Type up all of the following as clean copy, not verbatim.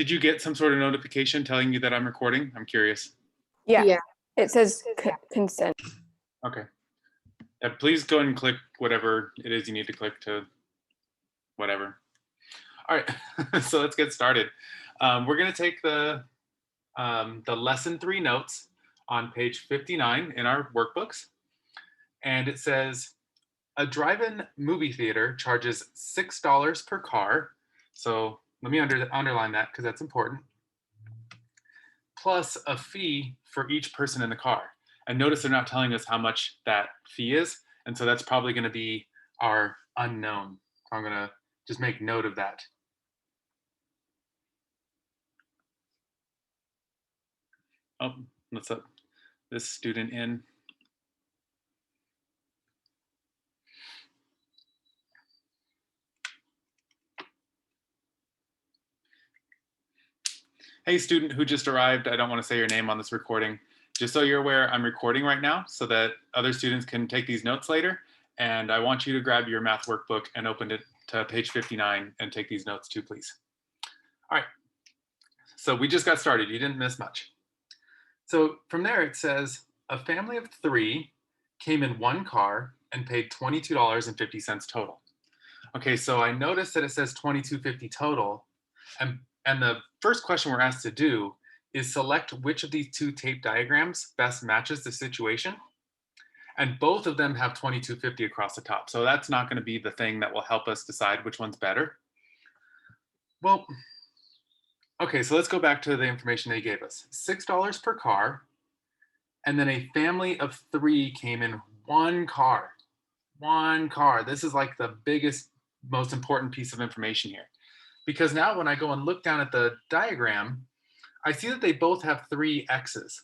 Did you get some sort of notification telling you that I'm recording? I'm curious. Yeah, Yeah. it says consent. Okay. Please go and click whatever it is you need to click to whatever. All right, so let's get started. We're going to take the lesson 3 notes on page 59 in our workbooks. And it says, a drive-in movie theater charges $6 per car. So let me underline that because that's important. Plus a fee for each person in the car. And notice they're not telling us how much that fee is. And so that's probably going to be our unknown. So I'm going to just make note of that. Oh, let's let this student in. Hey, student who just arrived, I don't want to say your name on this recording. Just so you're aware, I'm recording right now so that other students can take these notes later. And I want you to grab your math workbook and open it to page 59 and take these notes too, please. All right, so we just got started. You didn't miss much. So from there, it says, a family of 3 came in one car and paid $22.50 total. Okay, so I noticed that it says $22.50 total. And the first question we're asked to do is select which of these 2 tape diagrams best matches the situation. And both of them have $22.50 across the top. So that's not going to be the thing that will help us decide which one's better. Well, okay, so let's go back to the information they gave us. $6 per car. And then a family of 3 came in one car. One car. This is like the biggest, most important piece of information here. Because now when I go and look down at the diagram, I see that they both have 3 X's.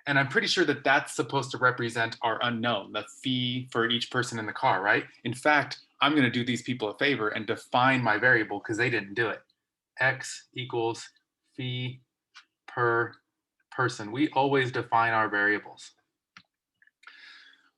And I'm pretty sure that that's supposed to represent our unknown, the fee for each person in the car, right? In fact, I'm going to do these people a favor and define my variable because they didn't do it. X equals fee per person. We always define our variables.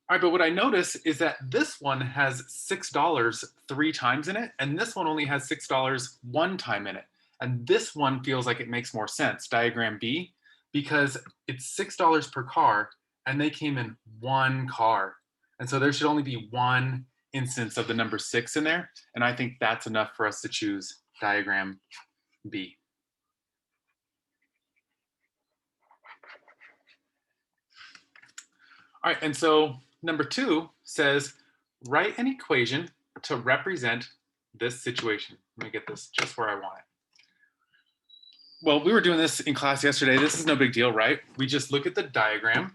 All right, but what I notice is that this one has $6 3 times in it, and this one only has $6 1 time in it. And this one feels like it makes more sense, diagram B, because it's $6 per car, and they came in one car. And so there should only be one instance of the number 6 in there, and I think that's enough for us to choose diagram B. All right, and so number 2 says, write an equation to represent this situation. Let me get this just where I want it. Well, we were doing this in class yesterday. This is no big deal, right? We just look at the diagram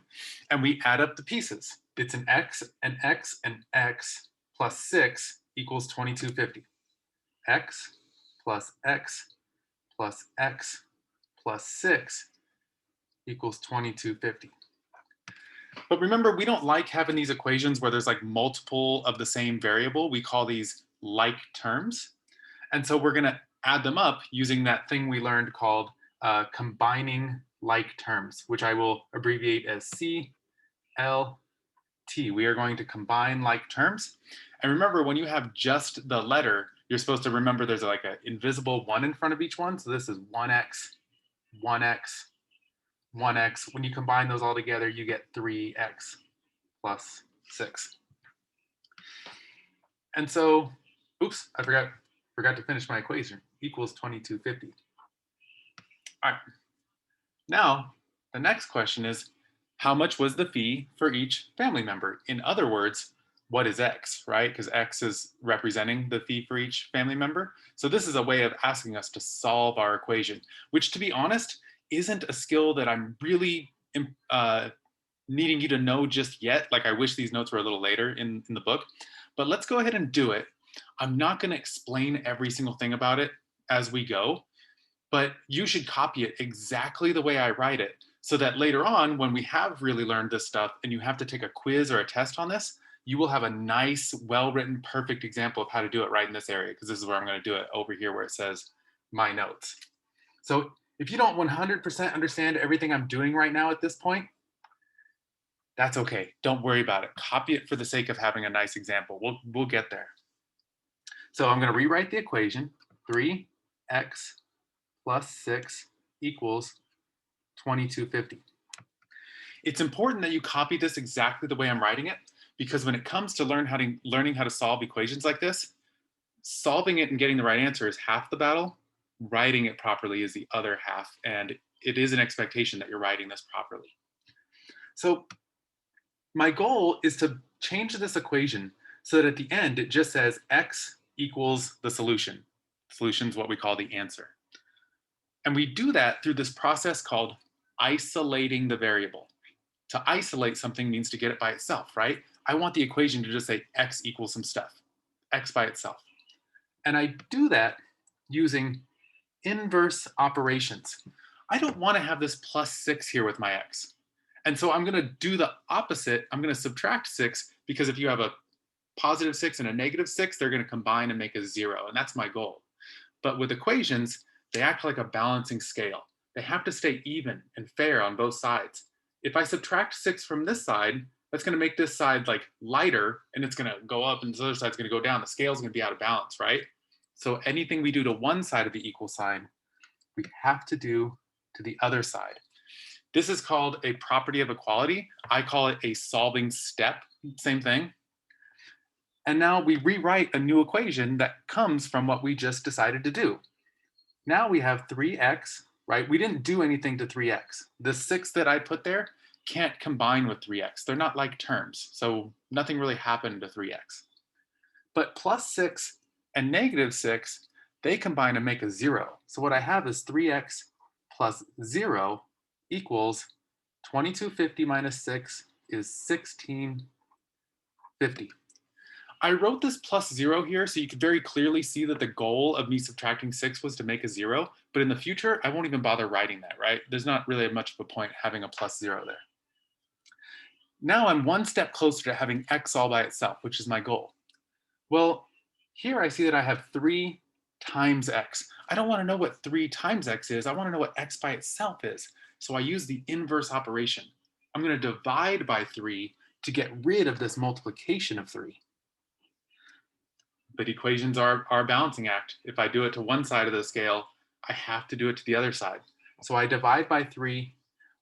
and we add up the pieces. It's an X, an X, an X plus 6 equals $22.50. X plus X plus X plus 6 equals $22.50. But remember, we don't like having these equations where there's like multiple of the same variable. We call these like terms. And so we're going to add them up using that thing we learned called combining like terms, which I will abbreviate as CLT. We are going to combine like terms. And remember, when you have just the letter, you're supposed to remember there's like an invisible 1 in front of each one. So this is 1x, 1x, 1x. When you combine those all together, you get 3x plus 6. And so, oops, I forgot to finish my equation, equals $22.50. All right, now the next question is, how much was the fee for each family member? In other words, what is X, right? Because X is representing the fee for each family member. So this is a way of asking us to solve our equation, which, to be honest, isn't a skill that I'm really needing you to know just yet. Like, I wish these notes were a little later in the book, but let's go ahead and do it. I'm not going to explain every single thing about it as we go, but you should copy it exactly the way I write it so that later on, when we have really learned this stuff and you have to take a quiz or a test on this, you will have a nice, well-written, perfect example of how to do it right in this area, because this is where I'm going to do it, over here where it says my notes. So if you don't 100% understand everything I'm doing right now at this point, that's okay. Don't worry about it. Copy it for the sake of having a nice example. We'll get there. So I'm going to rewrite the equation, 3x plus 6 equals 2250. It's important that you copy this exactly the way I'm writing it, because when it comes to learning how to solve equations like this, solving it and getting the right answer is half the battle. Writing it properly is the other half, and it is an expectation that you're writing this properly. So my goal is to change this equation so that at the end it just says x equals the solution. Solution is what we call the answer. And we do that through this process called isolating the variable. To isolate something means to get it by itself, right? I want the equation to just say x equals some stuff, x by itself. And I do that using inverse operations. I don't want to have this plus 6 here with my x. And so I'm going to do the opposite. I'm going to subtract 6, because if you have a positive 6 and a negative 6, they're going to combine and make a 0. And that's my goal. But with equations, they act like a balancing scale. They have to stay even and fair on both sides. If I subtract 6 from this side, that's going to make this side like lighter, and it's going to go up, and this other side's going to go down. The scale's going to be out of balance, right? So anything we do to one side of the equal sign, we have to do to the other side. This is called a property of equality. I call it a solving step, same thing. And now we rewrite a new equation that comes from what we just decided to do. Now we have 3x, right? We didn't do anything to 3x. The 6 that I put there can't combine with 3x. They're not like terms, so nothing really happened to 3x. But plus 6 and negative 6, they combine and make a 0. So what I have is 3x plus 0 equals 2250 minus 6 is 1650. I wrote this plus 0 here so you could very clearly see that the goal of me subtracting 6 was to make a 0, but in the future, I won't even bother writing that, right? There's not really much of a point having a plus 0 there. Now I'm one step closer to having x all by itself, which is my goal. Well, here I see that I have 3 times x. I don't want to know what 3 times x is. I want to know what x by itself is. So I use the inverse operation. I'm going to divide by 3 to get rid of this multiplication of 3. But equations are a balancing act. If I do it to one side of the scale, I have to do it to the other side. So I divide by 3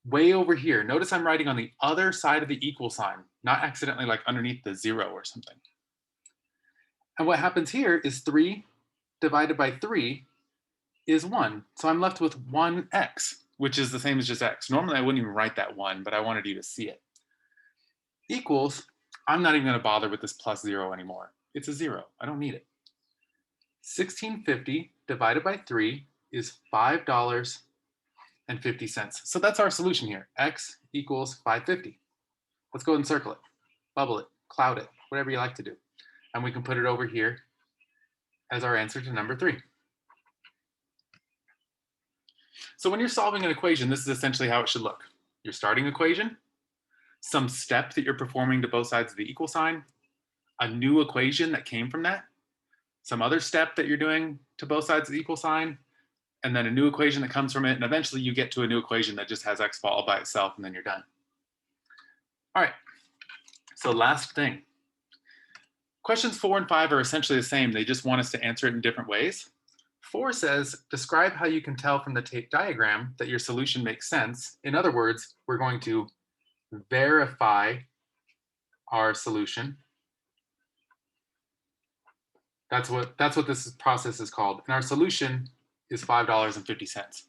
way over here. Notice I'm writing on the other side of the equal sign, not accidentally like underneath the 0 or something. And what happens here is 3 divided by 3 is 1. So I'm left with 1x, which is the same as just x. Normally I wouldn't even write that 1, but I wanted you to see it. Equals, I'm not even going to bother with this plus 0 anymore. It's a 0. I don't need it. 1650 divided by 3 is $5.50. So that's our solution here. X equals 550. Let's go ahead and circle it, bubble it, cloud it, whatever you like to do. And we can put it over here as our answer to number 3. So when you're solving an equation, this is essentially how it should look. Your starting equation, some step that you're performing to both sides of the equal sign, a new equation that came from that, some other step that you're doing to both sides of the equal sign, and then a new equation that comes from it, and eventually you get to a new equation that just has x all by itself, and then you're done. All right, so last thing. Questions 4 and 5 are essentially the same. They just want us to answer it in different ways. 4 says, describe how you can tell from the tape diagram that your solution makes sense. In other words, we're going to verify our solution. That's what this process is called. And our solution is $5.50.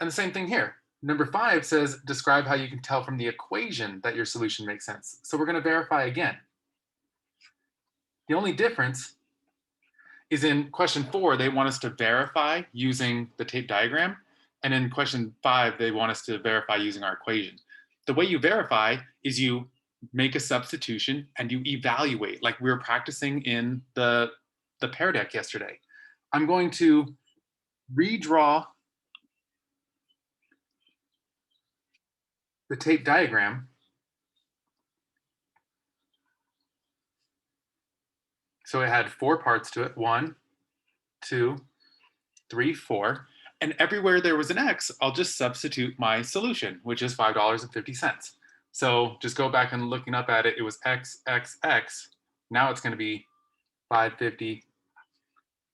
And the same thing here. Number 5 says, describe how you can tell from the equation that your solution makes sense. So we're going to verify again. The only difference is in question 4, they want us to verify using the tape diagram. And in question 5, they want us to verify using our equation. The way you verify is you make a substitution and you evaluate, like we were practicing in the pair deck yesterday. I'm going to redraw the tape diagram. So it had 4 parts to it, 1, 2, 3, 4. And everywhere there was an x, I'll just substitute my solution, which is $5.50. So just go back and looking up at it, it was x, x, x. Now it's going to be 550,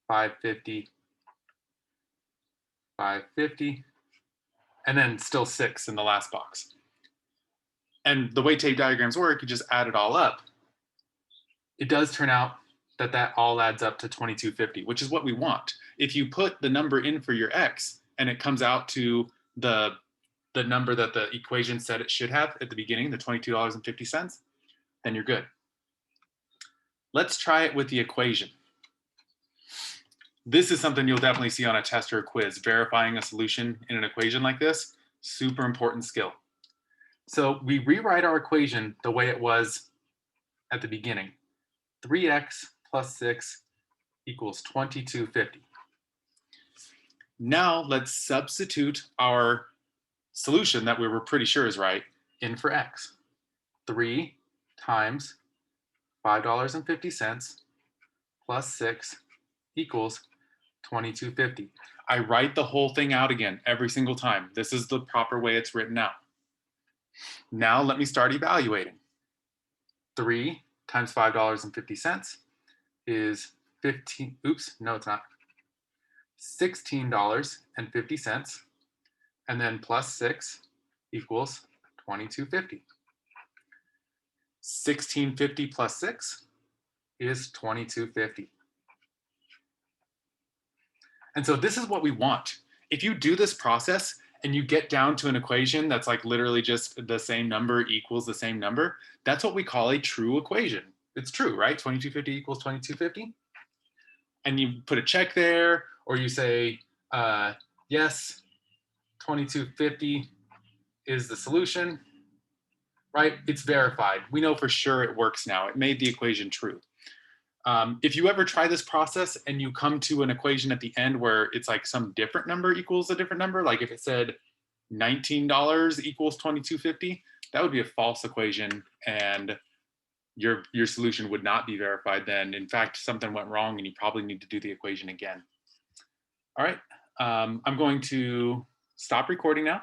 550, 550, and then still 6 in the last box. And the way tape diagrams work, you just add it all up. It does turn out that that all adds up to 2250, which is what we want. If you put the number in for your x and it comes out to the number that the equation said it should have at the beginning, the $22.50, then you're good. Let's try it with the equation. This is something you'll definitely see on a test or a quiz. Verifying a solution in an equation like this, super important skill. So we rewrite our equation the way it was at the beginning. 3x plus 6 equals 2250. Now let's substitute our solution that we were pretty sure is right in for x. 3 times $5.50 plus 6 equals 2250. I write the whole thing out again every single time. This is the proper way it's written out. Now let me start evaluating. 3 times $5.50 is $16.50, and then plus 6 equals 2250. 1650 plus 6 is 2250. And so this is what we want. If you do this process and you get down to an equation that's like literally just the same number equals the same number, that's what we call a true equation. It's true, right? 2250 equals 2250. And you put a check there, or you say, yes, 2250 is the solution, right? It's verified. We know for sure it works now. It made the equation true. If you ever try this process and you come to an equation at the end where it's like some different number equals a different number, like if it said $19 equals 2250, that would be a false equation and your solution would not be verified then. In fact, something went wrong and you probably need to do the equation again. All right, I'm going to stop recording now